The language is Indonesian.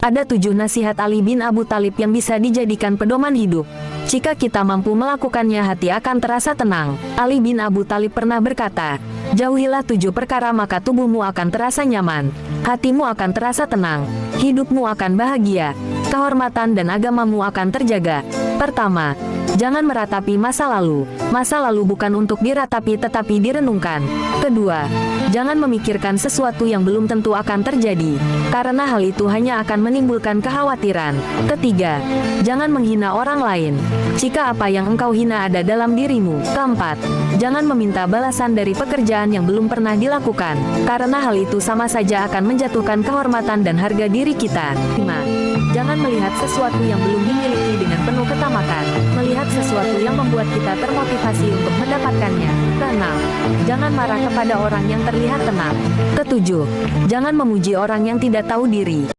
Ada 7 nasihat Ali bin Abu Thalib yang bisa dijadikan pedoman hidup. Jika kita mampu melakukannya, hati akan terasa tenang. Ali bin Abu Thalib pernah berkata, jauhilah 7 perkara maka tubuhmu akan terasa nyaman, hatimu akan terasa tenang, hidupmu akan bahagia, kehormatan dan agamamu akan terjaga. Pertama, jangan meratapi masa lalu. Masa lalu bukan untuk diratapi tetapi direnungkan. Kedua, jangan memikirkan sesuatu yang belum tentu akan terjadi, karena hal itu hanya akan menimbulkan kekhawatiran. Ketiga, jangan menghina orang lain, jika apa yang engkau hina ada dalam dirimu. Keempat, jangan meminta balasan dari pekerjaan yang belum pernah dilakukan, karena hal itu sama saja akan menjatuhkan kehormatan dan harga diri kita. 5. Jangan melihat sesuatu yang belum dimiliki dengan penuh ketamakan, melihat sesuatu yang membuat kita termotivasi untuk mendapatkannya. Keenam, jangan marah kepada orang yang terlihat tenang. Ketujuh, jangan memuji orang yang tidak tahu diri,